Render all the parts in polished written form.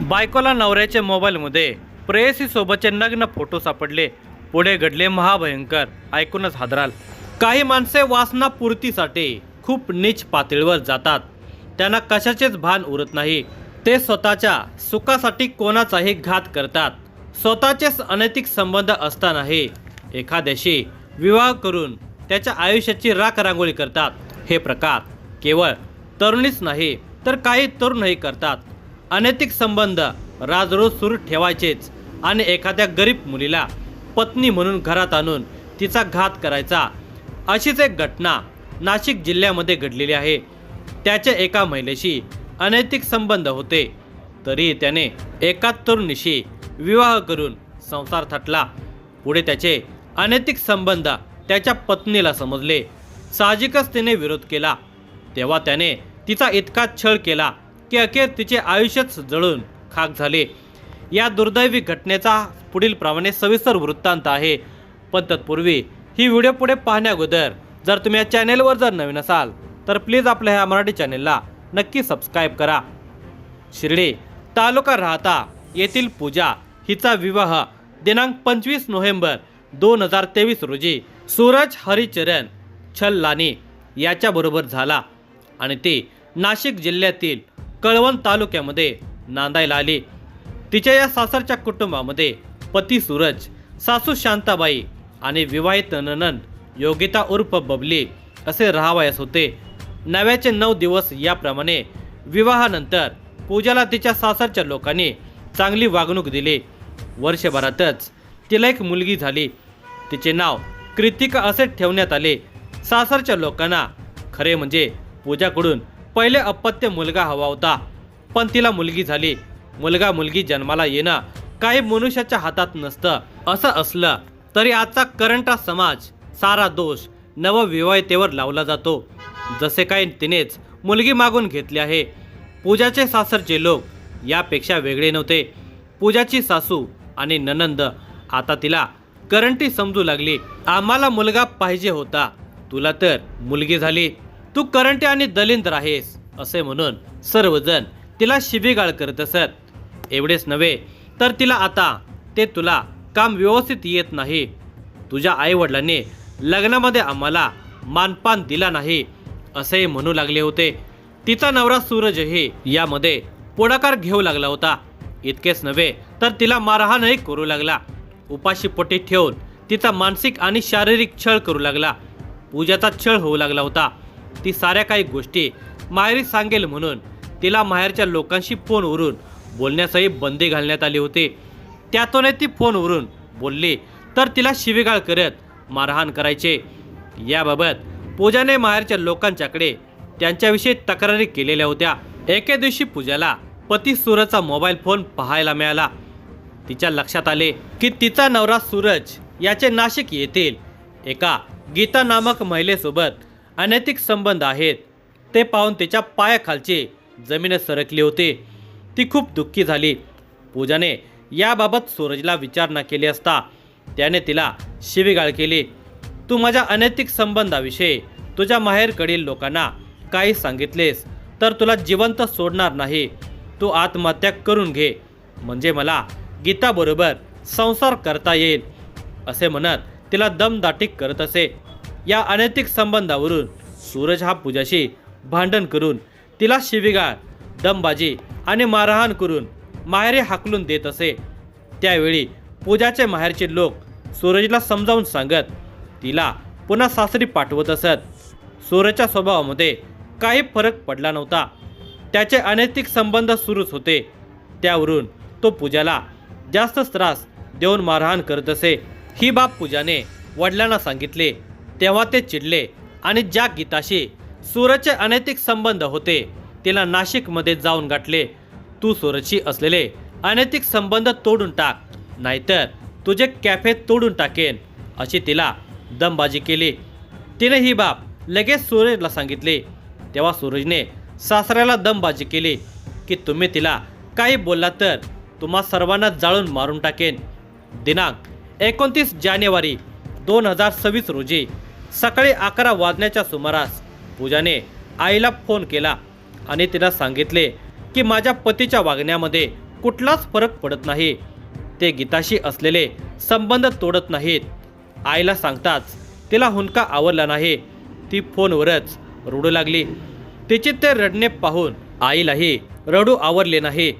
बायकोला नवऱ्याच्या मोबाईलमध्ये प्रेयसीसोबतचे नग्न फोटो सापडले. पुढे घडले महाभयंकर. ऐकूनच हादराल. काही माणसे वासनापूर्तीसाठी खूप नीच पातळीवर जातात. त्यांना कशाचेच भान उरत नाही. ते स्वतःच्या सुखासाठी कोणाचाही घात करतात. स्वतःचेच अनैतिक संबंध असतानाही एखाद्याशी विवाह करून त्याच्या आयुष्याची राखरांगोळी करतात. हे प्रकार केवळ तरुणीच नाही तर काही तरुणही करतात. अनैतिक संबंध राजरोज सुरू ठेवायचेच आणि एखाद्या गरीब मुलीला पत्नी म्हणून घरात आणून तिचा घात करायचा. अशीच एक घटना नाशिक जिल्ह्यामध्ये घडलेली आहे. त्याच्या एका महिलेशी अनैतिक संबंध होते, तरी त्याने एका तरुणीशी विवाह करून संसार थाटला. पुढे त्याचे अनैतिक संबंध त्याच्या पत्नीला समजले. साहजिकच तिने विरोध केला. तेव्हा त्याने तिचा इतका छळ केला की अखेर तिचे आयुष्यच जळून खाक झाले. या दुर्दैवी घटनेचा पुढील प्रमाणे सविस्तर वृत्तांत आहे. पण तत्पूर्वी ही व्हिडिओ पुढे पाहण्याअगोदर जर तुम्ही या चॅनेलवर जर नवीन असाल तर प्लीज आपल्या ह्या मराठी चॅनेलला नक्की सबस्क्राईब करा. शिर्डी तालुका राहता येथील पूजा हिचा विवाह दिनांक 25 नोव्हेंबर 2023 रोजी सूरज हरिचरण छल्लानी याच्याबरोबर झाला आणि ती नाशिक जिल्ह्यातील कळवण तालुक्यामध्ये नांदायला आली. तिच्या या सासरच्या कुटुंबामध्ये पती सूरज, सासू शांताबाई आणि विवाहित नणंद योगिता उर्फ बबली असे राहावयास होते. नव्याचे 9 दिवस याप्रमाणे विवाहानंतर पूजाला तिच्या सासरच्या लोकांनी चांगली वागणूक दिली. वर्षभरातच तिला एक मुलगी झाली. तिचे नाव कृतिका असे ठेवण्यात आले. सासरच्या लोकांना खरे म्हणजे पूजाकडून पहिले अपत्य मुलगा हवा होता, पण तिला मुलगी झाली. मुलगा मुलगी जन्माला येणं काही मनुष्याच्या हातात नसतं. असं असलं तरी आजचा करंटा समाज सारा दोष नवविवाहितेवर लावला जातो. जसे काही तिनेच मुलगी मागून घेतली आहे. पूजाचे सासरचे लोक यापेक्षा वेगळे नव्हते. पूजाची सासू आणि ननंद आता तिला करंटी समजू लागली. आम्हाला मुलगा पाहिजे होता, तुला तर मुलगी झाली, तू करंटी आणि दलिंद्र आहेस असे म्हणून सर्वजण तिला शिवीगाळ करत असत. एवढेच नव्हे तर तिला आता ते तुला काम व्यवस्थित येत नाही, तुझ्या आईवडिलांनी लग्नामध्ये आम्हाला मानपान दिला नाही असेही म्हणू लागले होते. तिचा नवरा सूरजही यामध्ये पुढाकार घेऊ लागला होता. इतकेच नव्हे तर तिला मारहाणही करू लागला. उपाशीपोटी ठेवून तिचा मानसिक आणि शारीरिक छळ करू लागला. पूजाचा छळ होऊ लागला होता. ती साऱ्या काही गोष्टी माहेरी सांगेल म्हणून तिला माहेरच्या लोकांशी फोनवरून बोलण्यासही बंदी घालण्यात आली होती. त्यातूनही ती फोनवरून बोलली तर तिला शिवीगाळ करत मारहाण करायचे. याबाबत पूजाने माहेरच्या लोकांच्याकडे त्यांच्याविषयी तक्रारी केलेल्या होत्या. एके दिवशी पूजाला पती सूरजचा मोबाईल फोन पाहायला मिळाला. तिच्या लक्षात आले की तिचा नवरा सूरज याचे नाशिक येथील एका गीता नामक महिलेसोबत अनैतिक संबंध आहेत. ते पाहून तिच्या पायाखालची जमीन सरकली होती. ती खूप दुःखी झाली. पूजाने याबाबत सूरजला विचारणा केली असता त्याने तिला शिवीगाळ केली. तू माझ्या अनैतिक संबंधाविषयी तुझ्या माहेरकडील लोकांना काही सांगितलेस तर तुला जिवंत सोडणार नाही. तू आत्महत्या करून घे म्हणजे मला गीताबरोबर संसार करता येईल असे म्हणत तिला दमदाटी करत असे. या अनैतिक संबंधावरून सूरज हा पूजाशी भांडण करून तिला शिवीगाळ, दमबाजी आणि मारहाण करून माहेरी हाकलून देत असे. त्यावेळी पूजाचे माहेरचे लोक सूरजला समजावून सांगत तिला पुन्हा सासरी पाठवत असत. सूरजच्या स्वभावामध्ये काही फरक पडला नव्हता. त्याचे अनैतिक संबंध सुरूच होते. त्यावरून तो पूजाला जास्तच त्रास देऊन मारहाण करत असे. ही बाब पूजाने वडिलांना सांगितले. तेव्हा ते चिडले आणि ज्या गीताशी सूरजचे अनैतिक संबंध होते तिला नाशिकमध्ये जाऊन गाठले. तू सूरजशी असलेले अनैतिक संबंध तोडून टाक, नाहीतर तुझे कॅफे तोडून टाकेन अशी तिला दमबाजी केली. तिने ही बाब लगेच सूरजला सांगितले. तेव्हा सूरजने सासऱ्याला दमबाजी केली की तुम्ही तिला काही बोलला तर तुम्हा सर्वांना जाळून मारून टाकेन. दिनांक 29 जानेवारी 2026 रोजी सकाळी 11 वाजण्याच्या सुमारास पूजाने आईला फोन केला आणि तिला सांगितले की माझ्या पतीच्या वागण्यामध्ये कुठलाच फरक पडत नाही. ते गीताशी असलेले संबंध तोडत नाहीत. आईला सांगताच तिला हुंदका आवरला नाही. ती फोनवरच रडू लागली. तिचे ते रडणे पाहून आईलाही रडू आवरले नाही.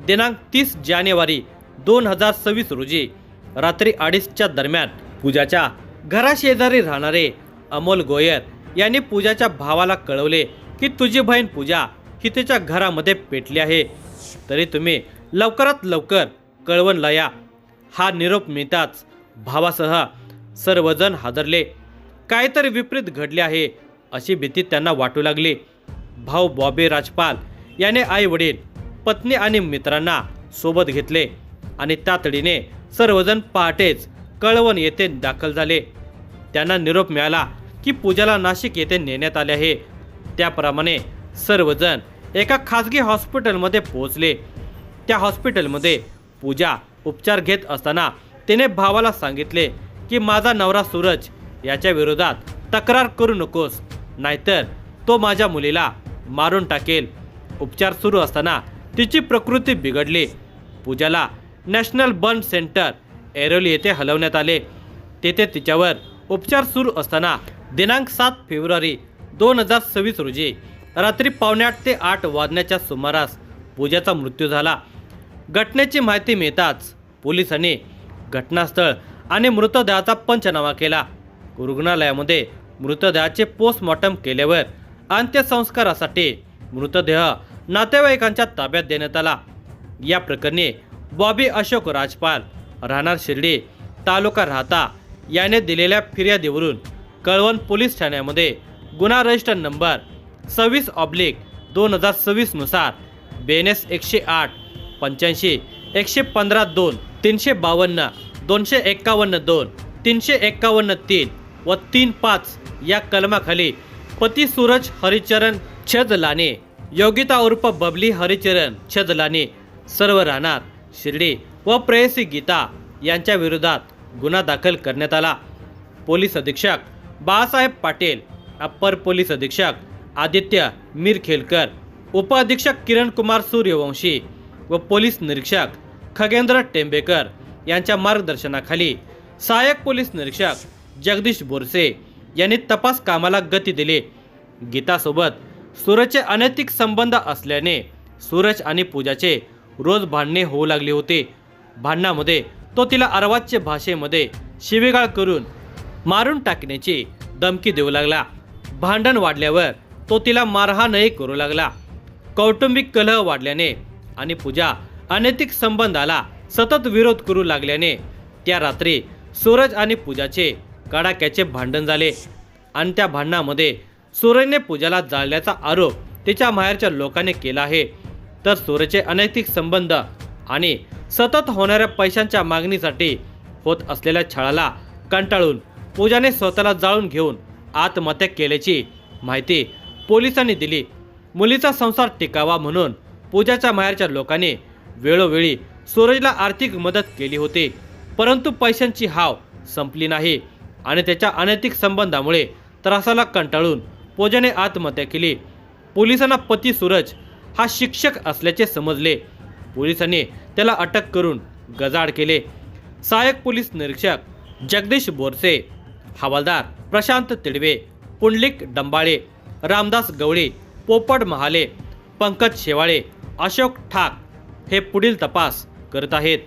दिनांक 30 जानेवारी 2026 रोजी रात्री 2:30च्या दरम्यान पूजाच्या घराशेजारी राहणारे अमोल गोयर यांनी पूजाच्या भावाला कळवले की तुझी बहीण पूजा ही तिच्या घरामध्ये पेटली आहे. तरी तुम्ही लवकरात लवकर कळवणला या. हा निरोप मिळताच भावासह सर्वजण हादरले. काहीतरी विपरीत घडले आहे अशी भीती त्यांना वाटू लागली. भाऊ बॉबी राजपाल याने आई वडील, पत्नी आणि मित्रांना सोबत घेतले आणि तातडीने सर्वजण पहाटेच कळवण येथे दाखल झाले. त्यांना निरोप मिळाला की पूजाला नाशिक येथे नेण्यात आले आहे. त्याप्रमाणे सर्वजण एका खासगी हॉस्पिटलमध्ये पोहोचले. त्या हॉस्पिटलमध्ये पूजा उपचार घेत असताना तिने भावाला सांगितले की माझा नवरा सूरज याच्या विरोधात तक्रार करू नकोस, नाहीतर तो माझ्या मुलीला मारून टाकेल. उपचार सुरू असताना तिची प्रकृती बिघडली. पूजाला नॅशनल बर्न सेंटर ऐरोली येथे हलवण्यात आले. तेथे तिच्यावर उपचार सुरू असताना दिनांक 7 फेब्रुवारी 2026 रोजी रात्री 7:45 ते 8 वाजण्याच्या सुमारास पूजाचा मृत्यू झाला. घटनेची माहिती मिळताच पोलिसांनी घटनास्थळ आणि मृतदेहाचा पंचनामा केला. रुग्णालयामध्ये मृतदेहाचे पोस्टमॉर्टम केल्यावर अंत्यसंस्कारासाठी मृतदेह नातेवाईकांच्या ताब्यात देण्यात आला. या प्रकरणी बॉबी अशोक राजपाल राहणार शिर्डी तालुका राहता याने दिलेल्या फिर्यादीवरून कळवण पोलीस ठाण्यामध्ये गुन्हा रजिस्टर नंबर 26/2026 नुसार BNS 108 85 115 2 352 251 2 351 3 व 35 या कलमाखाली पती सूरज हरिचरण छजलाने, योगिता उर्फ बबली हरिचरण छजलाने सर्व राहणार शिर्डी व प्रेयसी गीता यांच्या विरोधात गुन्हा दाखल करण्यात आला. पोलीस अधीक्षक बाळासाहेब पाटील, अप्पर पोलीस अधीक्षक आदित्य मिरखेलकर, उपअधीक्षक किरण कुमार सूर्यवंशी व पोलीस निरीक्षक खगेंद्र टेंबेकर यांच्या मार्गदर्शनाखाली सहाय्यक पोलीस निरीक्षक जगदीश बोरसे यांनी तपास कामाला गती दिली. गीतासोबत सूरजचे अनैतिक संबंध असल्याने सूरज आणि पूजाचे रोज भांडणे होऊ लागली होती. भांडणामध्ये तो तिला अर्वाच्य भाषेमध्ये शिवीगाळ करून मारून टाकण्याची धमकी देऊ लागला. भांडण वाढल्यावर तो तिला मारहाणही करू लागला. कौटुंबिक कलह वाढल्याने आणि पूजा अनैतिक संबंधाला सतत विरोध करू लागल्याने त्या रात्री सूरज आणि पूजाचे कडाक्याचे भांडण झाले आणि त्या भांडणामध्ये सूरजने पूजाला जाळल्याचा आरोप तिच्या माहेरच्या लोकांनी केला आहे. तर सूरजचे अनैतिक संबंध आणि सतत होणाऱ्या पैशांच्या मागणीसाठी होत असलेल्या छळाला कंटाळून पूजाने स्वतःला जाळून घेऊन आत्महत्या केल्याची माहिती पोलिसांनी दिली. मुलीचा संसार टिकावा म्हणून पूजाच्या माहेरच्या लोकांनी वेळोवेळी सूरजला आर्थिक मदत केली होती, परंतु पैशांची हाव संपली नाही आणि त्याच्या अनैतिक संबंधामुळे त्रासाला कंटाळून पूजाने आत्महत्या केली. पोलिसांना पती सूरज हा शिक्षक असल्याचे समजले. पोलिसांनी त्याला अटक करून गजाआड केले. सहाय्यक पोलीस निरीक्षक जगदीश बोरसे, हवालदार प्रशांत तिडवे, पुंडलिक डंबाळे, रामदास गवळी, पोपट महाले, पंकज शेवाळे, अशोक ठाक हे पुढील तपास करत आहेत.